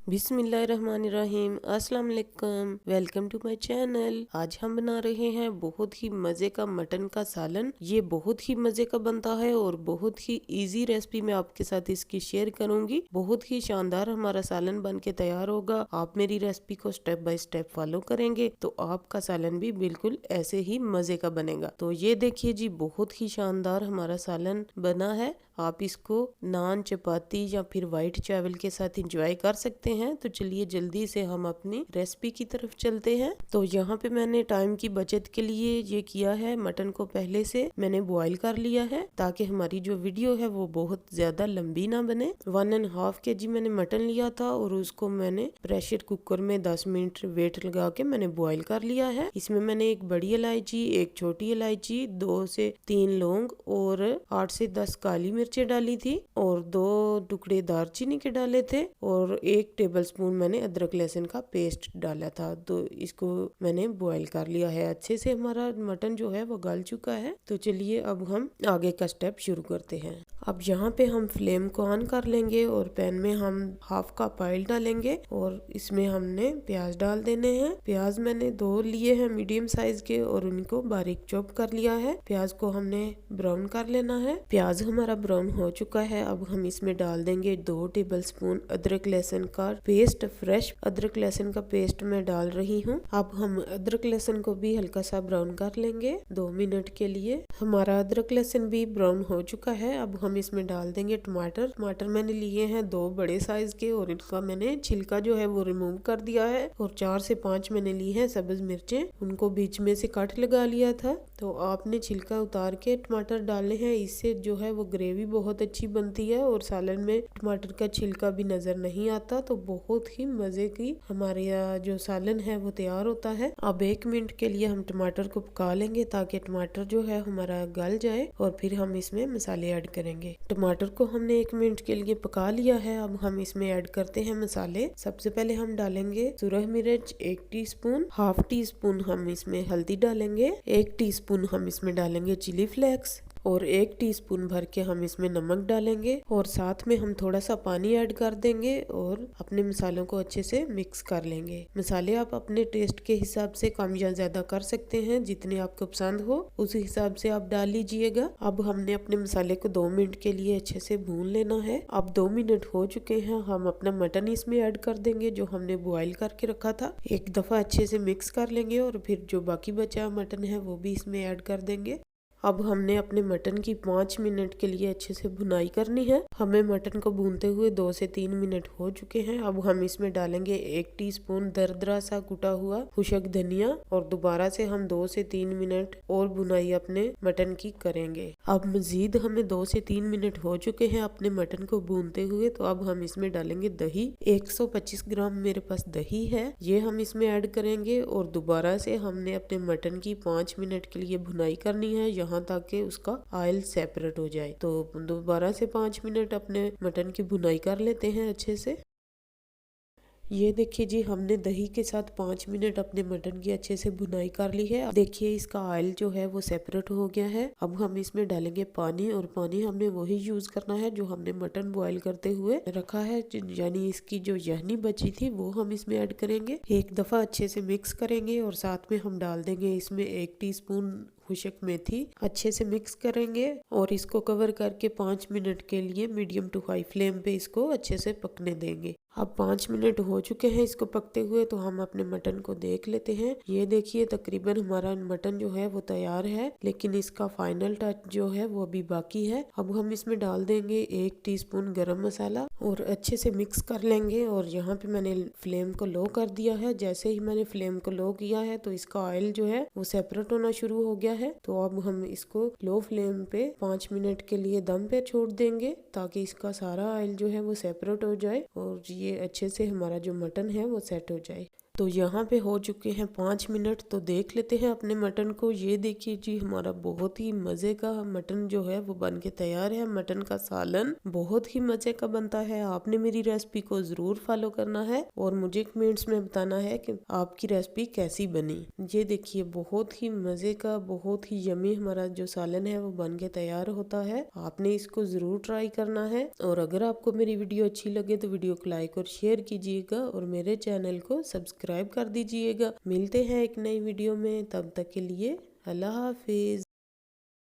बिस्मिल्लाहिर्रहमानिर्रहीम। अस्सलाम वालेकुम। Welcome to my channel. आज हम बना रहे हैं बहुत ही मज़े का मटन का सालन। ये बहुत ही मज़े का बनता है और बहुत ही इजी रेसिपी मैं आपके साथ इसकी शेयर करूंगी। बहुत ही शानदार हमारा सालन बन के तैयार होगा। आप मेरी रेसिपी को स्टेप बाय स्टेप फॉलो करेंगे तो आपका सालन भी बिल्कुल ऐसे ही मज़े का बनेगा। तो ये देखिए जी, बहुत ही शानदार हमारा सालन बना है। आप इसको नान, चपाती या फिर वाइट चावल के साथ इंजॉय कर सकते हैं। तो चलिए जल्दी से हम अपनी रेसिपी की तरफ चलते हैं। तो यहाँ पे मैंने टाइम की बचत के लिए ये किया है, मटन को पहले से मैंने बॉईल कर लिया है ताकि हमारी जो वीडियो है वो बहुत ज्यादा लंबी ना बने। 1.5 kg मैंने मटन लिया था और उसको मैंने प्रेशर कुकर में 10 मिनट वेट लगा के मैंने बॉईल कर लिया है। इसमें मैंने एक बड़ी इलायची, एक छोटी इलायची, 2 से 3 लौंग और 8 से 10 काली मिर्चें डाली थी और 2 टुकड़े दालचीनी के डाले थे और 1 टेबलस्पून मैंने अदरक लहसुन का पेस्ट डाला था। तो इसको मैंने बॉईल कर लिया है अच्छे से। हमारा मटन जो है वो गल चुका है। तो चलिए अब हम आगे का स्टेप शुरू करते हैं। अब यहाँ पे हम फ्लेम को ऑन कर लेंगे और पैन में हम हाफ कप ऑयल डालेंगे और इसमें हमने प्याज डाल देने हैं। प्याज मैंने 2 लिए हैं मीडियम साइज के और उनको बारीक चॉप कर लिया है। प्याज को हमने ब्राउन कर लेना है। प्याज हमारा ब्राउन हो चुका है। अब हम इसमें डाल देंगे 2 टेबलस्पून अदरक लहसुन का पेस्ट। फ्रेश अदरक लहसुन का पेस्ट मैं डाल रही हूँ। अब हम अदरक लहसुन को भी हल्का सा ब्राउन कर लेंगे 2 मिनट के लिए। हमारा अदरक लहसुन भी ब्राउन हो चुका है। अब हम इसमें डाल देंगे टमाटर। टमाटर मैंने लिए हैं 2 बड़े साइज के और इनका मैंने छिलका जो है वो रिमूव कर दिया है। और 4 से 5 मैंने ली है सब्ज मिर्चें, उनको बीच में से कट लगा लिया था। तो आपने छिलका उतार के टमाटर डालने हैं, इससे जो है वो ग्रेवी बहुत अच्छी बनती है और सालन में टमाटर का छिलका भी नजर नहीं आता। तो बहुत ही मजे की हमारे यहाँ जो सालन है वो तैयार होता है। अब 1 मिनट के लिए हम टमाटर को पका लेंगे ताकि टमाटर जो है हमारा गल जाए और फिर हम इसमें मसाले ऐड करेंगे। टमाटर को हमने 1 मिनट के लिए पका लिया है। अब हम इसमें ऐड करते हैं मसाले। सबसे पहले हम डालेंगे सुरह मिर्च 1 टीस्पून, हाफ टी स्पून हम इसमें हल्दी डालेंगे, 1 टीस्पून हम इसमें डालेंगे चिली फ्लेक्स और 1 टीस्पून भर के हम इसमें नमक डालेंगे और साथ में हम थोड़ा सा पानी ऐड कर देंगे और अपने मसालों को अच्छे से मिक्स कर लेंगे। मसाले आप अपने टेस्ट के हिसाब से कम या ज्यादा कर सकते हैं, जितने आपको पसंद हो उस हिसाब से आप डाल लीजिएगा। अब हमने अपने मसाले को 2 मिनट के लिए अच्छे से भून लेना है। अब 2 मिनट हो चुके हैं। हम अपना मटन इसमें ऐड कर देंगे जो हमने बॉईल करके रखा था। एक दफा अच्छे से मिक्स कर लेंगे और फिर जो बाकी बचा मटन है वो भी इसमें ऐड कर देंगे। अब हमने अपने मटन की 5 मिनट के लिए अच्छे से भुनाई करनी है। हमें मटन को भूनते हुए 2 से 3 मिनट हो चुके हैं। अब हम इसमें डालेंगे 1 टीस्पून दरदरा सा कुटा हुआ खुशक धनिया और दोबारा से हम 2 से 3 मिनट और भुनाई अपने मटन की करेंगे। अब मजीद हमें 2 से 3 मिनट हो चुके हैं अपने मटन को भूनते हुए। तो अब हम इसमें डालेंगे दही। 125 ग्राम मेरे पास दही है, ये हम इसमें ऐड करेंगे और दोबारा से हमने अपने मटन की 5 मिनट के लिए भुनाई करनी है यहाँ तक कि उसका ऑयल सेपरेट हो जाए। तो दोबारा से 5 मिनट अपने मटन की भुनाई कर लेते हैं अच्छे से। ये देखिए जी, हमने दही के साथ 5 मिनट अपने मटन की अच्छे से भुनाई कर ली है। देखिए इसका ऑयल जो है वो सेपरेट हो गया है। अब हम इसमें डालेंगे पानी और पानी हमने वही यूज करना है जो हमने मटन बॉईल करते हुए रखा है, यानी इसकी जो यहनी बची थी वो हम इसमें ऐड करेंगे। एक दफा अच्छे से मिक्स करेंगे और साथ में हम डाल देंगे इसमें 1 टीस्पून खुशक मेथी। अच्छे से मिक्स करेंगे और इसको कवर करके 5 मिनट के लिए मीडियम टू हाई फ्लेम पे इसको अच्छे से पकने देंगे। अब 5 मिनट हो चुके हैं इसको पकते हुए। तो हम अपने मटन को देख लेते हैं। ये देखिए तकरीबन हमारा मटन जो है वो तैयार है, लेकिन इसका फाइनल टच जो है वो अभी बाकी है। अब हम इसमें डाल देंगे 1 टीस्पून गरम मसाला और अच्छे से मिक्स कर लेंगे। और यहाँ पे मैंने फ्लेम को लो कर दिया है। जैसे ही मैंने फ्लेम को लो किया है तो इसका ऑयल जो है वो सेपरेट होना शुरू हो गया है। तो अब हम इसको लो फ्लेम पे 5 मिनट के लिए दम पे छोड़ देंगे ताकि इसका सारा ऑयल जो है वो सेपरेट हो जाए और ये अच्छे से हमारा जो मटन है वो सेट हो जाए। तो यहाँ पे हो चुके हैं 5 मिनट। तो देख लेते हैं अपने मटन को। ये देखिए जी, हमारा बहुत ही मजे का मटन जो है वो बन के तैयार है। मटन का सालन बहुत ही मजे का बनता है। आपने मेरी रेसिपी को जरूर फॉलो करना है और मुझे कमेंट्स में बताना है कि आपकी रेसिपी कैसी बनी। ये देखिए, बहुत ही मजे का, बहुत ही यमी हमारा जो सालन है वो बन के तैयार होता है। आपने इसको जरूर ट्राई करना है। और अगर आपको मेरी वीडियो अच्छी लगे तो वीडियो को लाइक और शेयर कीजिएगा और मेरे चैनल को सब्सक्राइब कर दीजिएगा। मिलते हैं एक नई वीडियो में, तब तक के लिए अल्लाह हाफिज।